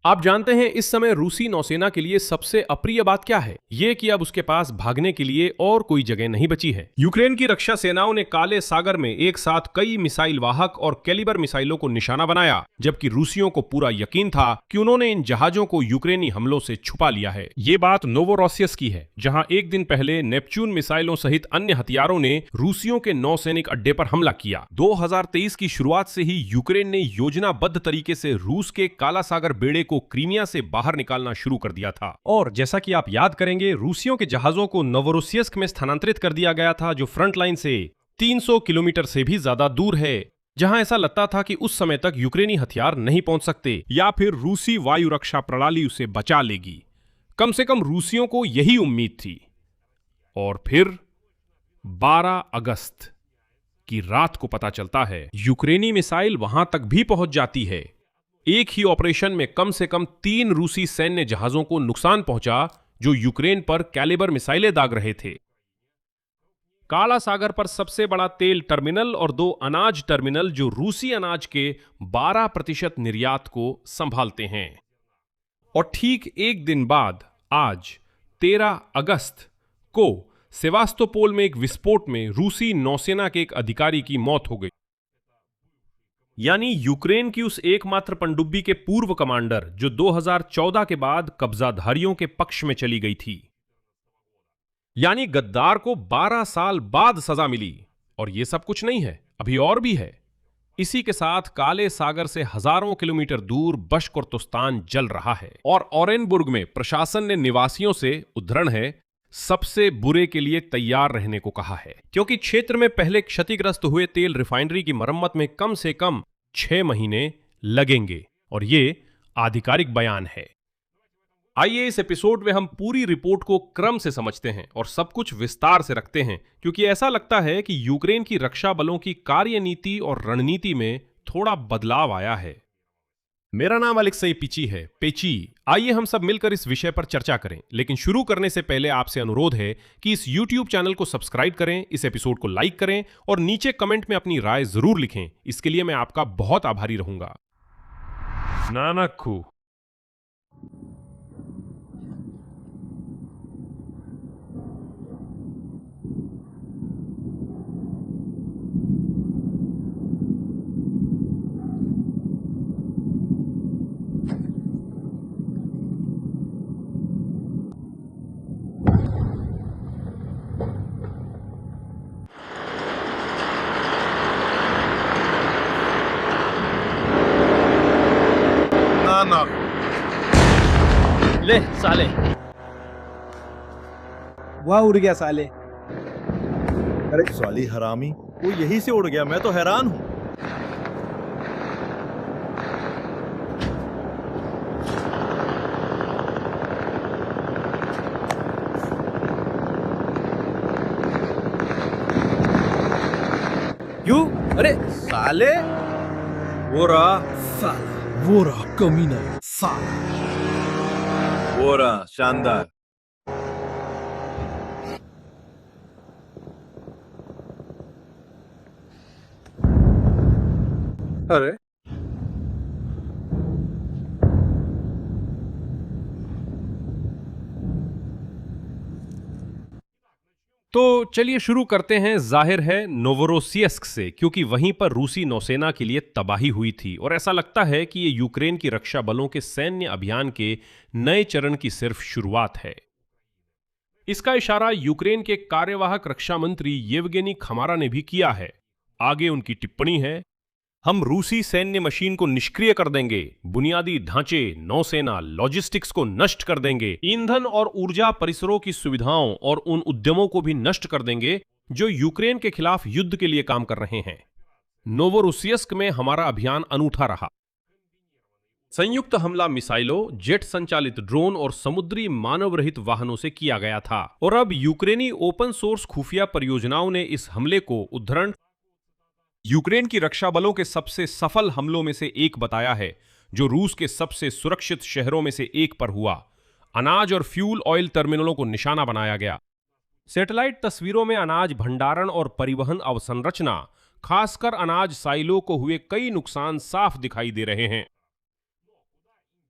आप जानते हैं इस समय रूसी नौसेना के लिए सबसे अप्रिय बात क्या है? ये कि अब उसके पास भागने के लिए और कोई जगह नहीं बची है। यूक्रेन की रक्षा सेनाओं ने काले सागर में एक साथ कई मिसाइल वाहक और कैलिबर मिसाइलों को निशाना बनाया, जबकि रूसियों को पूरा यकीन था कि उन्होंने इन जहाजों को यूक्रेनी हमलों से छुपा लिया है। ये बात नोवोरोसियस की है, जहां एक दिन पहले नेपच्यून मिसाइलों सहित अन्य हथियारों ने रूसियों के नौसैनिक अड्डे पर हमला किया। 2023 की शुरुआत से ही यूक्रेन ने योजनाबद्ध तरीके से रूस के काला सागर बेड़े को क्रीमिया से बाहर निकालना शुरू कर दिया था। और जैसा कि आप याद करेंगे, रूसियों के जहाजों को नोवोरोसियस्क में स्थानांतरित कर दिया गया था, जो फ्रंट लाइन से 300 किलोमीटर से भी ज्यादा दूर है, जहां ऐसा लगता था कि उस समय तक यूक्रेनी हथियार नहीं पहुंच सकते या फिर रूसी वायु रक्षा प्रणाली उसे बचा लेगी। कम से कम रूसियों को यही उम्मीद थी। और फिर 12 अगस्त की रात को पता चलता है यूक्रेनी मिसाइल वहां तक भी पहुंच जाती है। एक ही ऑपरेशन में कम से कम 3 रूसी सैन्य जहाजों को नुकसान पहुंचा, जो यूक्रेन पर कैलिबर मिसाइलें दाग रहे थे। काला सागर पर सबसे बड़ा तेल टर्मिनल और 2 अनाज टर्मिनल, जो रूसी अनाज के 12% निर्यात को संभालते हैं। और ठीक एक दिन बाद, आज 13 अगस्त को सेवास्तोपोल में एक विस्फोट में रूसी नौसेना के एक अधिकारी की मौत हो गई। यानी यूक्रेन की उस एकमात्र पनडुब्बी के पूर्व कमांडर, जो 2014 के बाद कब्जाधारियों के पक्ष में चली गई थी। यानी गद्दार को 12 साल बाद सजा मिली। और यह सब कुछ नहीं है, अभी और भी है। इसी के साथ काले सागर से हजारों किलोमीटर दूर बशकोर्तुस्तान जल रहा है। और ओरेनबुर्ग में प्रशासन ने निवासियों से, उद्धरण है, सबसे बुरे के लिए तैयार रहने को कहा है, क्योंकि क्षेत्र में पहले क्षतिग्रस्त हुए तेल रिफाइनरी की मरम्मत में कम से कम 6 महीने लगेंगे। और ये आधिकारिक बयान है। आइए इस एपिसोड में हम पूरी रिपोर्ट को क्रम से समझते हैं और सब कुछ विस्तार से रखते हैं, क्योंकि ऐसा लगता है कि यूक्रेन की रक्षा बलों की कार्यनीति और रणनीति में थोड़ा बदलाव आया है। मेरा नाम अलेक्सई पिची है, पेची। आइए हम सब मिलकर इस विषय पर चर्चा करें। लेकिन शुरू करने से पहले आपसे अनुरोध है कि इस YouTube चैनल को सब्सक्राइब करें, इस एपिसोड को लाइक करें और नीचे कमेंट में अपनी राय जरूर लिखें। इसके लिए मैं आपका बहुत आभारी रहूंगा। नानक्कू ना ले साले, वह उड़ गया साले। अरे साली हरामी, वो यहीं से उड़ गया। मैं तो हैरान हूं। क्यों? अरे साले वो रहा साला, वो रहा कमीना साला। वो रहा शानदार। अरे तो चलिए शुरू करते हैं। जाहिर है नोवोरोसियस्क से, क्योंकि वहीं पर रूसी नौसेना के लिए तबाही हुई थी। और ऐसा लगता है कि ये यूक्रेन की रक्षा बलों के सैन्य अभियान के नए चरण की सिर्फ शुरुआत है। इसका इशारा यूक्रेन के कार्यवाहक रक्षा मंत्री येवगेनी खमारा ने भी किया है। आगे उनकी टिप्पणी है, हम रूसी सैन्य मशीन को निष्क्रिय कर देंगे, बुनियादी ढांचे, नौसेना, लॉजिस्टिक्स को नष्ट कर देंगे, ईंधन और ऊर्जा परिसरों की सुविधाओं और उन उद्यमों को भी नष्ट कर देंगे जो यूक्रेन के खिलाफ युद्ध के लिए काम कर रहे हैं। नोवोरोसियस्क में हमारा अभियान अनूठा रहा। संयुक्त हमला मिसाइलों, जेट संचालित ड्रोन और समुद्री मानव रहित वाहनों से किया गया था। और अब यूक्रेनी ओपन सोर्स खुफिया परियोजनाओं ने इस हमले को, उद्धरण, यूक्रेन की रक्षा बलों के सबसे सफल हमलों में से एक बताया है, जो रूस के सबसे सुरक्षित शहरों में से एक पर हुआ। अनाज और फ्यूल ऑयल टर्मिनलों को निशाना बनाया गया। सैटेलाइट तस्वीरों में अनाज भंडारण और परिवहन अवसंरचना, खासकर अनाज साइलो को हुए कई नुकसान साफ दिखाई दे रहे हैं।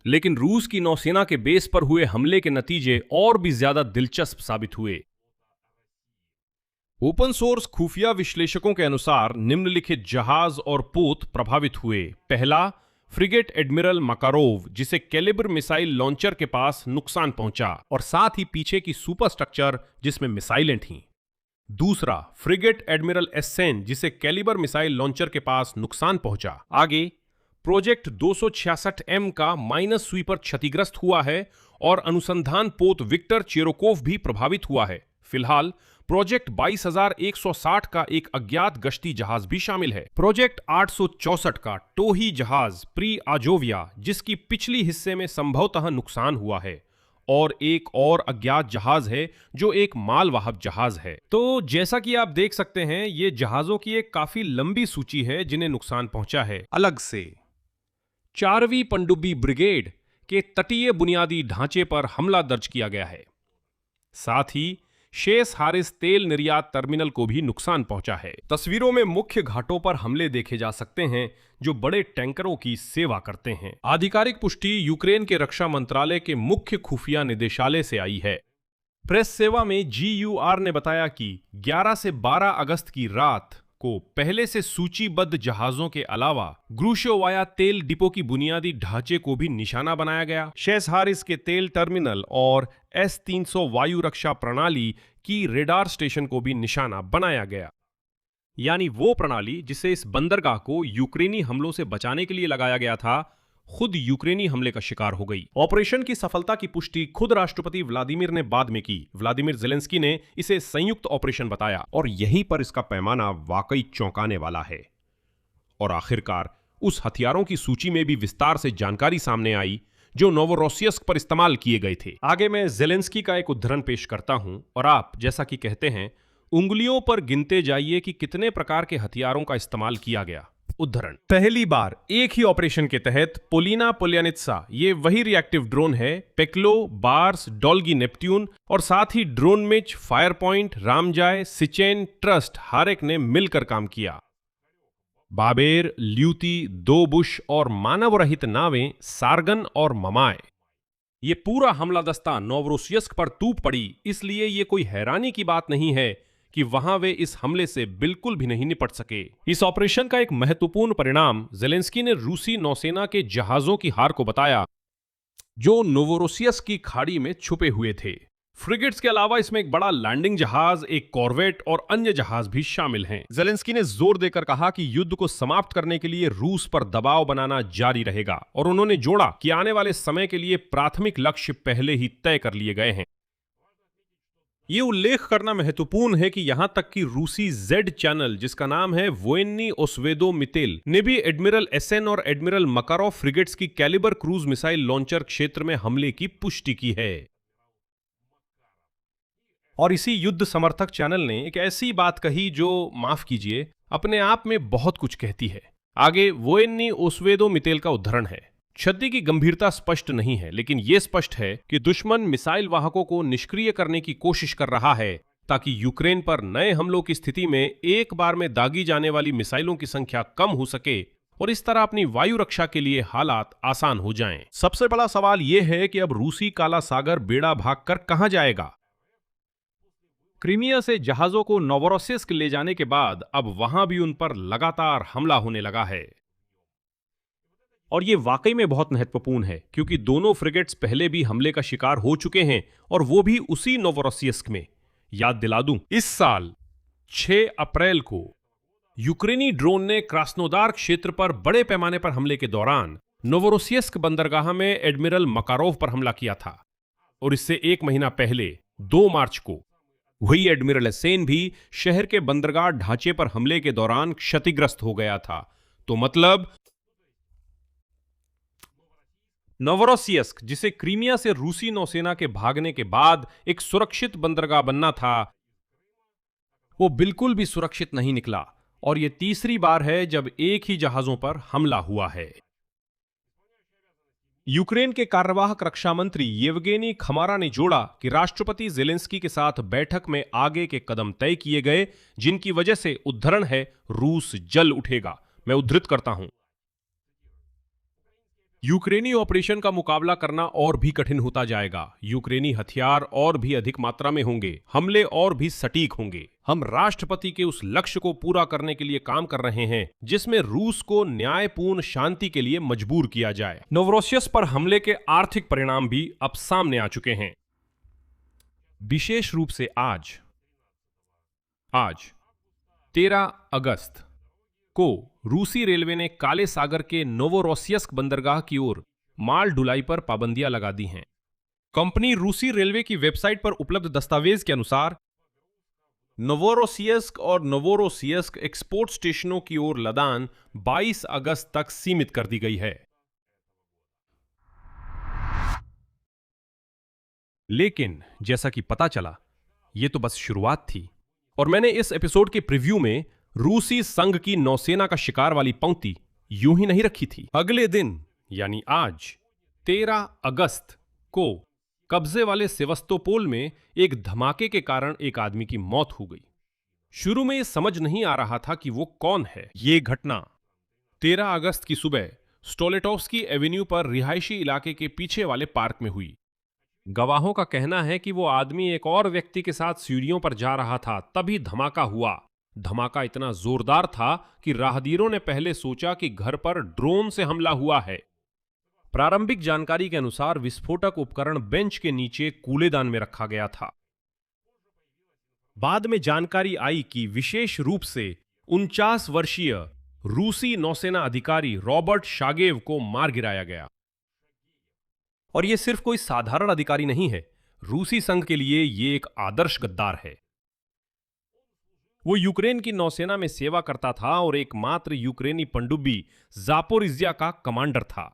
लेकिन रूस की नौसेना के बेस पर हुए हमले के नतीजे और भी ज्यादा दिलचस्प साबित हुए। ओपन सोर्स खुफिया विश्लेषकों के अनुसार निम्नलिखित जहाज और पोत प्रभावित हुए। पहला, फ्रिगेट एडमिरल मकारोव, जिसे कैलिबर मिसाइल लॉन्चर के पास नुकसान पहुंचा और साथ ही पीछे की सुपर स्ट्रक्चर जिसमें मिसाइलें थीं। दूसरा, फ्रिगेट एडमिरल एसेन, जिसे कैलिबर मिसाइल लॉन्चर के पास नुकसान पहुंचा। आगे, प्रोजेक्ट 266M का माइनस स्वीपर क्षतिग्रस्त हुआ है और अनुसंधान पोत विक्टर चेरोकोव भी प्रभावित हुआ है। फिलहाल प्रोजेक्ट 22,160 का एक अज्ञात गश्ती जहाज भी शामिल है। प्रोजेक्ट 864 का टोही जहाज प्री आजोविया, जिसकी पिछली हिस्से में संभवतः नुकसान हुआ है, और एक और अज्ञात जहाज है जो एक मालवाहक जहाज है। तो जैसा कि आप देख सकते हैं, ये जहाजों की एक काफी लंबी सूची है जिन्हें नुकसान पहुंचा है। अलग से 4वीं पनडुब्बी ब्रिगेड के तटीय बुनियादी ढांचे पर हमला दर्ज किया गया है। साथ ही शेष हारिस तेल निर्यात टर्मिनल को भी नुकसान पहुंचा है। तस्वीरों में मुख्य घाटों पर हमले देखे जा सकते हैं जो बड़े टैंकरों की सेवा करते हैं। आधिकारिक पुष्टि यूक्रेन के रक्षा मंत्रालय के मुख्य खुफिया निदेशालय से आई है। प्रेस सेवा में GUR ने बताया कि 11 से 12 अगस्त की रात को पहले से सूचीबद्ध जहाजों के अलावा ग्रूशोवाया तेल डिपो की बुनियादी ढांचे को भी निशाना बनाया गया। शेष हारिस के तेल टर्मिनल और S-300 वायु रक्षा प्रणाली की रेडार स्टेशन को भी निशाना बनाया गया। यानी वो प्रणाली जिसे इस बंदरगाह को यूक्रेनी हमलों से बचाने के लिए लगाया गया था, खुद यूक्रेनी हमले का शिकार हो गई। ऑपरेशन की सफलता की पुष्टि खुद राष्ट्रपति व्लादिमीर ने बाद में की। व्लादिमीर ज़ेलेंस्की ने इसे संयुक्त ऑपरेशन बताया और यहीं पर इसका पैमाना वाकई चौंकाने वाला है। और आखिरकार उस हथियारों की सूची में भी विस्तार से जानकारी सामने आई जो नोवोरोसियस्क पर इस्तेमाल किए गए थे। आगे मैं ज़ेलेंस्की का एक उद्धरण पेश करता हूं और आप, जैसा कि कहते हैं, उंगलियों पर गिनते जाइए कि कितने प्रकार के हथियारों का इस्तेमाल किया गया। उद्धरण: पहली बार एक ही ऑपरेशन के तहत पोलिना पोलियानित्सा, ये वही रिएक्टिव ड्रोन है, पेक्लो, बार्स, डॉल्गी नेपट्यून और साथ ही ड्रोन मिच, फायर पॉइंट, रामजाय, सिचेन, ट्रस्ट, हारेक ने मिलकर काम किया। बाबेर, ल्यूती, दो बुश और मानव रहित नावें सार्गन और ममाय। ये पूरा हमला दस्ता नोवरोसियस्क पर टूट पड़ी, इसलिए ये कोई हैरानी की बात नहीं है कि वहां वे इस हमले से बिल्कुल भी नहीं निपट सके। इस ऑपरेशन का एक महत्वपूर्ण परिणाम ज़ेलेंस्की ने रूसी नौसेना के जहाजों की हार को बताया जो नोवोरोसियस्क की खाड़ी में छुपे हुए थे। फ्रिगेट्स के अलावा इसमें एक बड़ा लैंडिंग जहाज, एक कॉर्वेट और अन्य जहाज भी शामिल हैं। ज़ेलेंस्की ने जोर देकर कहा कि युद्ध को समाप्त करने के लिए रूस पर दबाव बनाना जारी रहेगा और उन्होंने जोड़ा कि आने वाले समय के लिए प्राथमिक लक्ष्य पहले ही तय कर लिए गए हैं। ये उल्लेख करना महत्वपूर्ण है कि यहां तक कि रूसी जेड चैनल, जिसका नाम है वोएन्नी ओस्वेदोमितेल, ने भी एडमिरल एसेन और एडमिरल मकारोव फ्रिगेट्स की कैलिबर क्रूज मिसाइल लॉन्चर क्षेत्र में हमले की पुष्टि की है। और इसी युद्ध समर्थक चैनल ने एक ऐसी बात कही जो, माफ कीजिए, अपने आप में बहुत कुछ कहती है। आगे वोएन्नी ओस्वेदोमितेल का उद्धरण है: क्षति की गंभीरता स्पष्ट नहीं है, लेकिन यह स्पष्ट है कि दुश्मन मिसाइल वाहकों को निष्क्रिय करने की कोशिश कर रहा है ताकि यूक्रेन पर नए हमलों की स्थिति में एक बार में दागी जाने वाली मिसाइलों की संख्या कम हो सके और इस तरह अपनी वायु रक्षा के लिए हालात आसान हो जाएं। सबसे बड़ा सवाल यह है कि अब रूसी काला सागर बेड़ा भागकर कहां जाएगा। क्रीमिया से जहाजों को नोवोरोसियस्क ले जाने के बाद अब वहां भी उन पर लगातार हमला होने लगा है। और ये वाकई में बहुत महत्वपूर्ण है क्योंकि दोनों फ्रिगेट्स पहले भी हमले का शिकार हो चुके हैं और वो भी उसी नोवोरोसियस्क में। याद दिला दूं, इस साल 6 अप्रैल को यूक्रेनी ड्रोन ने क्रास्नोदार क्षेत्र पर बड़े पैमाने पर हमले के दौरान नोवोरोसियस्क बंदरगाह में एडमिरल मकारोव पर हमला किया था। और इससे एक महीना पहले 2 मार्च को वही एडमिरल एसेन भी शहर के बंदरगाह ढांचे पर हमले के दौरान क्षतिग्रस्त हो गया था। तो मतलब नोवोरोसियस्क, जिसे क्रीमिया से रूसी नौसेना के भागने के बाद एक सुरक्षित बंदरगाह बनना था, वो बिल्कुल भी सुरक्षित नहीं निकला और यह तीसरी बार है जब एक ही जहाजों पर हमला हुआ है। यूक्रेन के कार्यवाहक रक्षा मंत्री येवगेनी खमारा ने जोड़ा कि राष्ट्रपति ज़ेलेंस्की के साथ बैठक में आगे के कदम तय किए गए, जिनकी वजह से, उद्धरण है, रूस जल उठेगा। मैं उद्धृत करता हूं: यूक्रेनी ऑपरेशन का मुकाबला करना और भी कठिन होता जाएगा। यूक्रेनी हथियार और भी अधिक मात्रा में होंगे, हमले और भी सटीक होंगे। हम राष्ट्रपति के उस लक्ष्य को पूरा करने के लिए काम कर रहे हैं जिसमें रूस को न्यायपूर्ण शांति के लिए मजबूर किया जाए। नोवरोसियस पर हमले के आर्थिक परिणाम भी अब सामने आ चुके हैं। विशेष रूप से आज 13 अगस्त को रूसी रेलवे ने काले सागर के नोवोरोसियस्क बंदरगाह की ओर माल ढुलाई पर पाबंदियां लगा दी हैं। कंपनी रूसी रेलवे की वेबसाइट पर उपलब्ध दस्तावेज के अनुसार नोवोरोसियस्क और नोवोरोसियस्क एक्सपोर्ट स्टेशनों की ओर लदान 22 अगस्त तक सीमित कर दी गई है। लेकिन जैसा कि पता चला, यह तो बस शुरुआत थी और मैंने इस एपिसोड के प्रीव्यू में रूसी संघ की नौसेना का शिकार वाली पंक्ति यूं ही नहीं रखी थी। अगले दिन यानी आज 13 अगस्त को कब्जे वाले सेवस्तोपोल में एक धमाके के कारण एक आदमी की मौत हो गई। शुरू में यह समझ नहीं आ रहा था कि वो कौन है। यह घटना 13 अगस्त की सुबह स्टोलेटोव्स्की एवेन्यू पर रिहायशी इलाके के पीछे वाले पार्क में हुई। गवाहों का कहना है कि वो आदमी एक और व्यक्ति के साथ सीढ़ियों पर जा रहा था, तभी धमाका हुआ। धमाका इतना जोरदार था कि राहगीरों ने पहले सोचा कि घर पर ड्रोन से हमला हुआ है। प्रारंभिक जानकारी के अनुसार विस्फोटक उपकरण बेंच के नीचे कूड़ेदान में रखा गया था। बाद में जानकारी आई कि विशेष रूप से 49 वर्षीय रूसी नौसेना अधिकारी रॉबर्ट शागेव को मार गिराया गया। और यह सिर्फ कोई साधारण अधिकारी नहीं है, रूसी संघ के लिए यह एक आदर्श गद्दार है। वो यूक्रेन की नौसेना में सेवा करता था और एकमात्र यूक्रेनी पनडुब्बी जापोरिज्या का कमांडर था।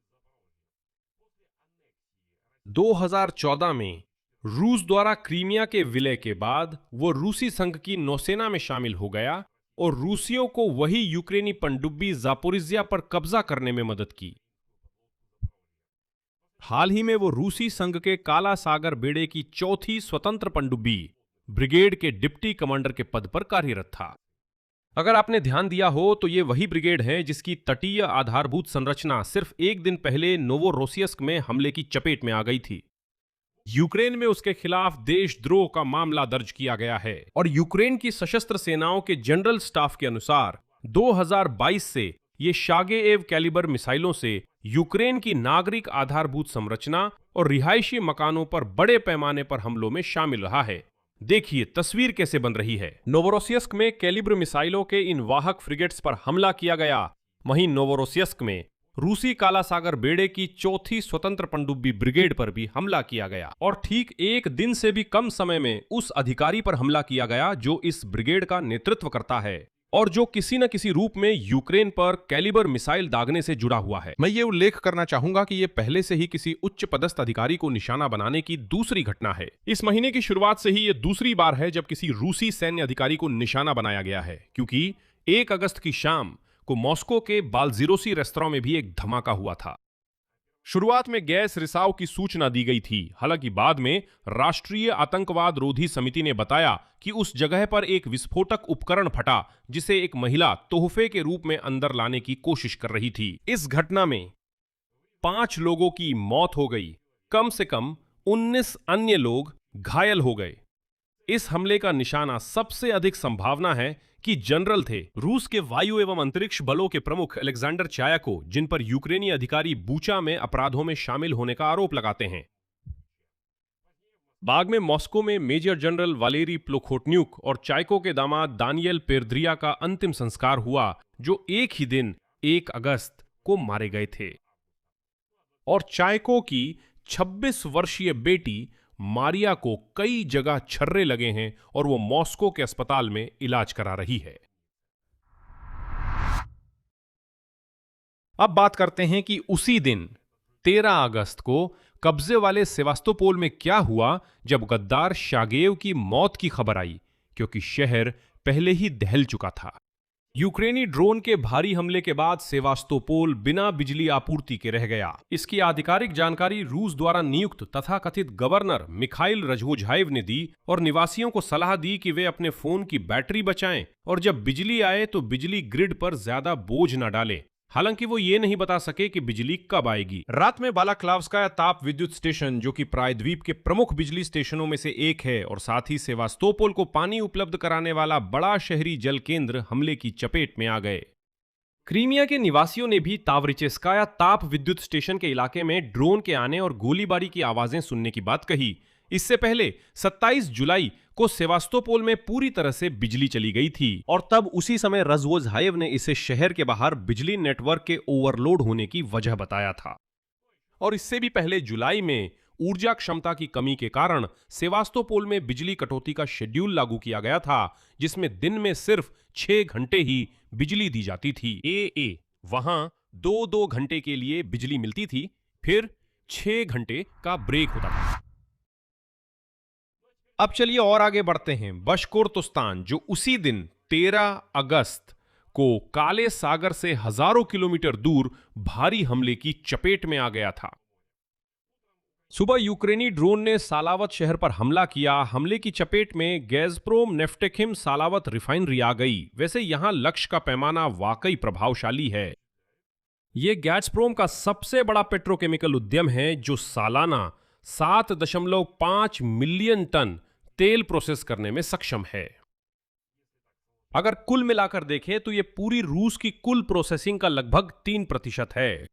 2014 में रूस द्वारा क्रीमिया के विलय के बाद वो रूसी संघ की नौसेना में शामिल हो गया और रूसियों को वही यूक्रेनी पनडुब्बी जापोरिज्या पर कब्जा करने में मदद की। हाल ही में वो रूसी संघ के काला सागर बेड़े की चौथी स्वतंत्र पनडुब्बी ब्रिगेड के डिप्टी कमांडर के पद पर कार्यरत था। अगर आपने ध्यान दिया हो तो ये वही ब्रिगेड है जिसकी तटीय आधारभूत संरचना सिर्फ एक दिन पहले नोवोरोसियस्क में हमले की चपेट में आ गई थी। यूक्रेन में उसके खिलाफ देशद्रोह का मामला दर्ज किया गया है और यूक्रेन की सशस्त्र सेनाओं के जनरल स्टाफ के अनुसार 2022 से ये शागेएव कैलिबर मिसाइलों से यूक्रेन की नागरिक आधारभूत संरचना और रिहायशी मकानों पर बड़े पैमाने पर हमलों में शामिल रहा है। देखिए तस्वीर कैसे बन रही है। नोवोरोसियस्क में कैलिब्र मिसाइलों के इन वाहक फ्रिगेट्स पर हमला किया गया। वहीं नोवोरोसियस्क में रूसी काला सागर बेड़े की चौथी स्वतंत्र पनडुब्बी ब्रिगेड पर भी हमला किया गया और ठीक एक दिन से भी कम समय में उस अधिकारी पर हमला किया गया जो इस ब्रिगेड का नेतृत्व करता है और जो किसी न किसी रूप में यूक्रेन पर कैलिबर मिसाइल दागने से जुड़ा हुआ है। मैं ये उल्लेख करना चाहूंगा कि ये पहले से ही किसी उच्च पदस्थ अधिकारी को निशाना बनाने की दूसरी घटना है। इस महीने की शुरुआत से ही ये दूसरी बार है जब किसी रूसी सैन्य अधिकारी को निशाना बनाया गया है, क्योंकि 1 अगस्त की शाम को मॉस्को के बालजीरोसी रेस्तरां में भी एक धमाका हुआ था। शुरुआत में गैस रिसाव की सूचना दी गई थी, हालांकि बाद में राष्ट्रीय आतंकवाद रोधी समिति ने बताया कि उस जगह पर एक विस्फोटक उपकरण फटा जिसे एक महिला तोहफे के रूप में अंदर लाने की कोशिश कर रही थी। इस घटना में 5 लोगों की मौत हो गई, कम से कम 19 अन्य लोग घायल हो गए। इस हमले का निशाना सबसे अधिक संभावना है कि जनरल थे रूस के वायु एवं अंतरिक्ष बलों के प्रमुख अलेक्जेंडर चायाको, जिन पर यूक्रेनी अधिकारी बूचा में अपराधों में शामिल होने का आरोप लगाते हैं। बाद में मॉस्को में मेजर जनरल वालेरी प्लोखोटन्युक और चायको के दामाद दानियल पेर्द्रिया का अंतिम संस्कार हुआ, जो एक ही दिन 1 अगस्त को मारे गए थे। और चायको की 26 वर्षीय बेटी मारिया को कई जगह छर्रे लगे हैं और वो मॉस्को के अस्पताल में इलाज करा रही है। अब बात करते हैं कि उसी दिन 13 अगस्त को कब्जे वाले सेवास्तोपोल में क्या हुआ जब गद्दार शागेव की मौत की खबर आई, क्योंकि शहर पहले ही दहल चुका था। यूक्रेनी ड्रोन के भारी हमले के बाद सेवास्तोपोल बिना बिजली आपूर्ति के रह गया। इसकी आधिकारिक जानकारी रूस द्वारा नियुक्त तथाकथित गवर्नर मिखाइल रजवोझाइव ने दी और निवासियों को सलाह दी कि वे अपने फोन की बैटरी बचाएं और जब बिजली आए तो बिजली ग्रिड पर ज्यादा बोझ न डालें। हालांकि वो ये नहीं बता सके कि बिजली कब आएगी। रात में बालाक्लावस्काया ताप विद्युत स्टेशन, जो कि प्रायद्वीप के प्रमुख बिजली स्टेशनों में से एक है और साथ ही सेवास्तोपोल को पानी उपलब्ध कराने वाला बड़ा शहरी जल केंद्र, हमले की चपेट में आ गए। क्रीमिया के निवासियों ने भी तावरिचेस्काया ताप विद्युत स्टेशन के इलाके में ड्रोन के आने और गोलीबारी की आवाजें सुनने की बात कही। इससे पहले 27 जुलाई को सेवास्तोपोल में पूरी तरह से बिजली चली गई थी और तब उसी समय रज़वोज़हायेव ने इसे शहर के बाहर बिजली नेटवर्क के ओवरलोड होने की वजह बताया था। और इससे भी पहले जुलाई में ऊर्जा क्षमता की कमी के कारण सेवास्तोपोल में बिजली कटौती का शेड्यूल लागू किया गया था, जिसमें दिन में सिर्फ 6 घंटे ही बिजली दी जाती थी। वहां 2-2 घंटे के लिए बिजली मिलती थी, फिर 6 घंटे का ब्रेक होता था। अब चलिए और आगे बढ़ते हैं। बशकोरतोस्तान, जो उसी दिन 13 अगस्त को काले सागर से हजारों किलोमीटर दूर भारी हमले की चपेट में आ गया था। सुबह यूक्रेनी ड्रोन ने सालावत शहर पर हमला किया। हमले की चपेट में गैज़प्रोम नेफ्टेखिम सालावत रिफाइनरी आ गई। वैसे यहां लक्ष्य का पैमाना वाकई प्रभावशाली है। यह गैज़प्रोम का सबसे बड़ा पेट्रोकेमिकल उद्यम है, जो सालाना 7.5 मिलियन टन तेल प्रोसेस करने में सक्षम है। अगर कुल मिलाकर देखें तो यह पूरी रूस की कुल प्रोसेसिंग का लगभग 3% है।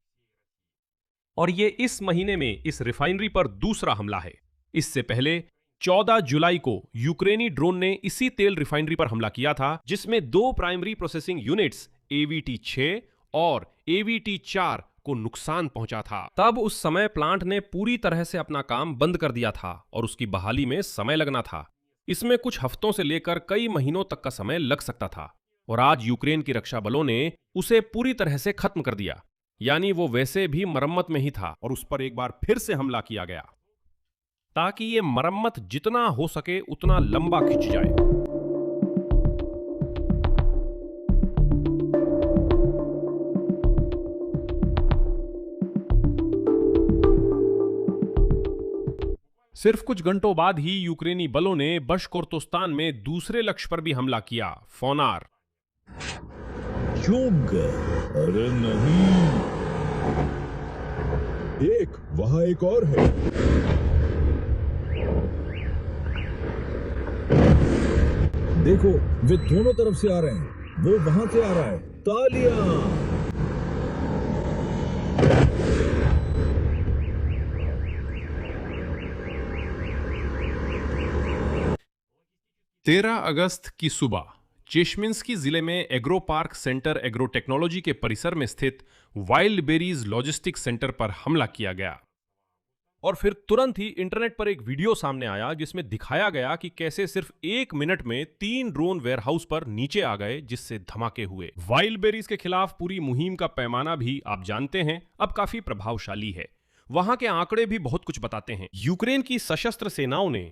और यह इस महीने में इस रिफाइनरी पर दूसरा हमला है। इससे पहले 14 जुलाई को यूक्रेनी ड्रोन ने इसी तेल रिफाइनरी पर हमला किया था, जिसमें 2 प्राइमरी प्रोसेसिंग यूनिट्स AVT-6 और AVT-4 को नुकसान पहुंचा था। तब उस समय प्लांट ने पूरी तरह से अपना काम बंद कर दिया था और उसकी बहाली में समय लगना था। इसमें कुछ हफ्तों से लेकर कई महीनों तक का समय लग सकता था और आज यूक्रेन की रक्षा बलों ने उसे पूरी तरह से खत्म कर दिया। यानी वो वैसे भी मरम्मत में ही था और उस पर एक बार फिर से हमला किया गया ताकि ये मरम्मत जितना हो सके उतना लंबा खिंच जाए। सिर्फ कुछ घंटों बाद ही यूक्रेनी बलों ने बशकोरतोस्तान में दूसरे लक्ष्य पर भी हमला किया, फोनार। युग, अरे नहीं, वहां एक और है। देखो, वे दोनों तरफ से आ रहे हैं। वो वहां से आ रहा है। तालियां। 13 अगस्त की सुबह चेशमिंस्की जिले में agro park centre agro technology के परिसर में स्थित वाइल्ड बेरीज लॉजिस्टिक सेंटर पर हमला किया गया और फिर तुरंत ही इंटरनेट पर एक वीडियो सामने आया जिसमें दिखाया गया कि कैसे सिर्फ 1 मिनट में 3 ड्रोन वेयरहाउस पर नीचे आ गए, जिससे धमाके हुए। वाइल्ड बेरीज के खिलाफ पूरी मुहिम का पैमाना भी आप जानते हैं अब काफी प्रभावशाली है। वहां के आंकड़े भी बहुत कुछ बताते हैं। यूक्रेन की सशस्त्र सेनाओं ने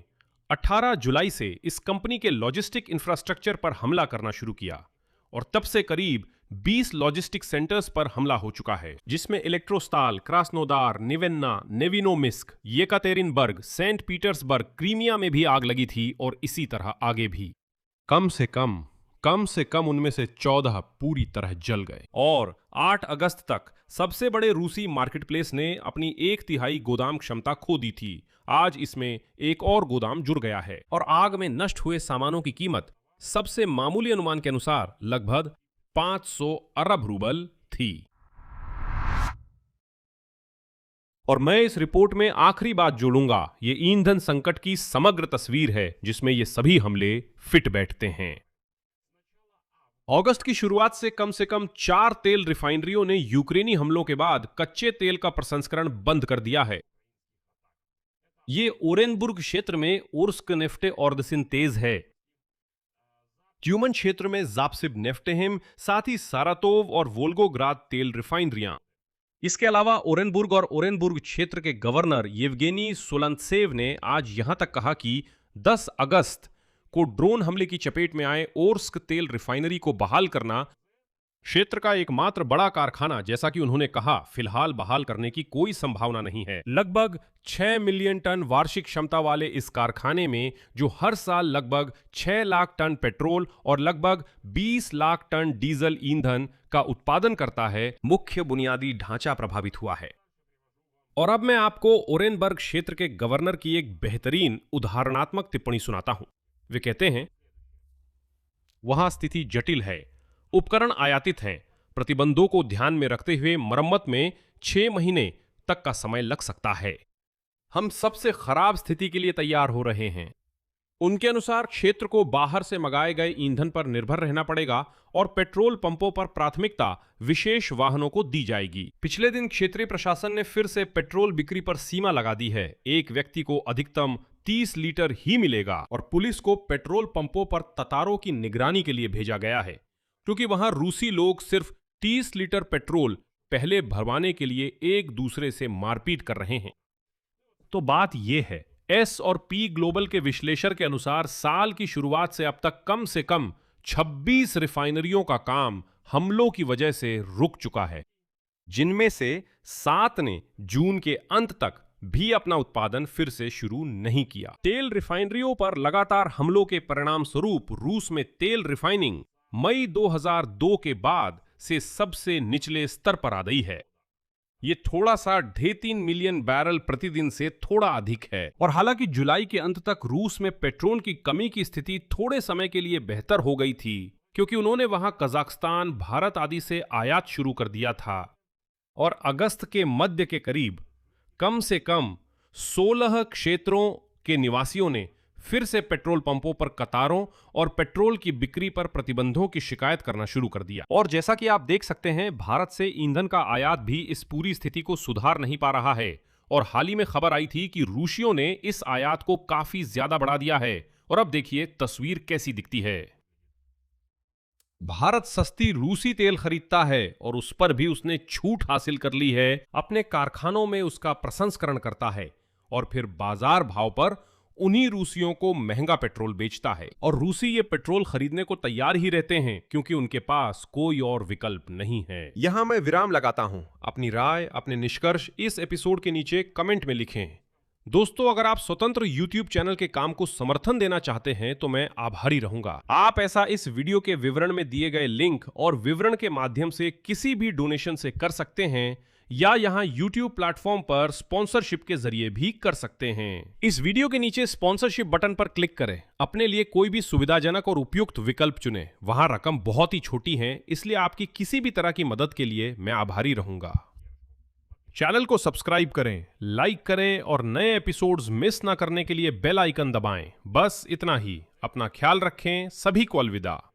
18 जुलाई से इस कंपनी के लॉजिस्टिक इंफ्रास्ट्रक्चर पर हमला करना शुरू किया और तब से करीब 20 लॉजिस्टिक सेंटर्स पर हमला हो चुका है, जिसमें इलेक्ट्रोस्टाल, क्रास्नोदार, निवेन्ना, Nevinnomyssk, Yekaterinburg, Saint Petersburg, Crimea में भी आग लगी थी और इसी तरह आगे भी। कम से कम उनमें से 14 पूरी तरह जल गए और 8 अगस्त तक सबसे बड़े रूसी मार्केटप्लेस ने अपनी 1/3 गोदाम क्षमता खो दी थी। आज इसमें एक और गोदाम जुड़ गया है और आग में नष्ट हुए सामानों की कीमत सबसे मामूली अनुमान के अनुसार लगभग 500 अरब रूबल थी। और मैं इस रिपोर्ट में आखिरी बात जोड़ूंगा, ये ईंधन संकट की समग्र तस्वीर है जिसमें ये सभी हमले फिट बैठते हैं। अगस्त की शुरुआत से कम 4 तेल रिफाइनरियों ने यूक्रेनी हमलों के बाद कच्चे तेल का प्रसंस्करण बंद कर दिया है। ये ओरेनबुर्ग क्षेत्र में ओर्स्क नेफ्टे ऑर्दसिंतेज है, ट्यूमन क्षेत्र में जाप्सिब नेफ्टेहिम, साथ ही सारातोव और वोल्गोग्राद तेल रिफाइनरियां। इसके अलावा ओरेनबुर्ग और ओरेनबुर्ग क्षेत्र के गवर्नर येवगेनी सोलंतसेव ने आज यहां तक कहा कि 10 अगस्त को ड्रोन हमले की चपेट में आए ओर्स्क तेल रिफाइनरी को बहाल करना क्षेत्र का एकमात्र बड़ा कारखाना, जैसा कि उन्होंने कहा, फिलहाल बहाल करने की कोई संभावना नहीं है। लगभग 6 मिलियन टन वार्षिक क्षमता वाले इस कारखाने में, जो हर साल लगभग 6 लाख टन पेट्रोल और लगभग 20 लाख टन डीजल ईंधन का उत्पादन करता है, मुख्य बुनियादी ढांचा प्रभावित हुआ है। और अब मैं आपको ओरेनबर्ग क्षेत्र के गवर्नर की एक बेहतरीन उदाहरणात्मक टिप्पणी सुनाता हूं। वे कहते हैं, वहां स्थिति जटिल है, उपकरण आयातित हैं, प्रतिबंधों को ध्यान में रखते हुए मरम्मत में 6 महीने तक का समय लग सकता है। हम सबसे खराब स्थिति के लिए तैयार हो रहे हैं। उनके अनुसार क्षेत्र को बाहर से मंगाए गए ईंधन पर निर्भर रहना पड़ेगा और पेट्रोल पंपों पर प्राथमिकता विशेष वाहनों को दी जाएगी। पिछले दिन क्षेत्रीय प्रशासन ने फिर से पेट्रोल बिक्री पर सीमा लगा दी है। एक व्यक्ति को अधिकतम 30 लीटर ही मिलेगा और पुलिस को पेट्रोल पंपों पर कतारों की निगरानी के लिए भेजा गया है, क्योंकि वहां रूसी लोग सिर्फ 30 लीटर पेट्रोल पहले भरवाने के लिए एक दूसरे से मारपीट कर रहे हैं। तो बात यह है, एस और पी ग्लोबल के विश्लेषण के अनुसार साल की शुरुआत से अब तक कम से कम 26 रिफाइनरियों का काम हमलों की वजह से रुक चुका है, जिनमें से 7 ने जून के अंत तक भी अपना उत्पादन फिर से शुरू नहीं किया। तेल रिफाइनरियों पर लगातार हमलों के परिणाम स्वरूप रूस में तेल रिफाइनिंग मई 2002 के बाद से सबसे निचले स्तर पर आ गई है। ये थोड़ा सा 3.5 मिलियन बैरल प्रतिदिन से थोड़ा अधिक है। और हालांकि जुलाई के अंत तक रूस में पेट्रोल की कमी की स्थिति थोड़े समय के लिए बेहतर हो गई थी, क्योंकि उन्होंने वहां कजाकिस्तान, भारत आदि से आयात शुरू कर दिया था। और अगस्त के मध्य के करीब कम से कम 16 क्षेत्रों के निवासियों ने फिर से पेट्रोल पंपों पर कतारों और पेट्रोल की बिक्री पर प्रतिबंधों की शिकायत करना शुरू कर दिया। और जैसा कि आप देख सकते हैं, भारत से ईंधन का आयात भी इस पूरी स्थिति को सुधार नहीं पा रहा है। और हाल ही में खबर आई थी कि रूसियों ने इस आयात को काफी ज्यादा बढ़ा दिया है। और अब देखिए तस्वीर कैसी दिखती है। भारत सस्ती रूसी तेल खरीदता है और उस पर भी उसने छूट हासिल कर ली है। अपने कारखानों में उसका प्रसंस्करण करता है और फिर बाजार भाव पर उन्हीं रूसियों को महंगा पेट्रोल बेचता है। और रूसी ये पेट्रोल खरीदने को तैयार ही रहते हैं, क्योंकि उनके पास कोई और विकल्प नहीं है। यहां मैं विराम लगाता हूं। अपनी राय, अपने निष्कर्ष इस एपिसोड के नीचे कमेंट में लिखें। दोस्तों, अगर आप स्वतंत्र YouTube चैनल के काम को समर्थन देना चाहते हैं तो मैं आभारी रहूंगा। आप ऐसा इस वीडियो के विवरण में दिए गए लिंक और विवरण के माध्यम से किसी भी डोनेशन से कर सकते हैं, या यहां YouTube प्लेटफॉर्म पर स्पॉन्सरशिप के जरिए भी कर सकते हैं। इस वीडियो के नीचे स्पॉन्सरशिप बटन पर क्लिक करें, अपने लिए कोई भी सुविधाजनक और उपयुक्त विकल्प चुनें। वहां रकम बहुत ही छोटी है, इसलिए आपकी किसी भी तरह की मदद के लिए मैं आभारी रहूंगा। चैनल को सब्सक्राइब करें, लाइक करें और नए एपिसोड्स मिस ना करने के लिए बेल आइकन दबाएं। बस इतना ही। अपना ख्याल रखें। सभी को अलविदा।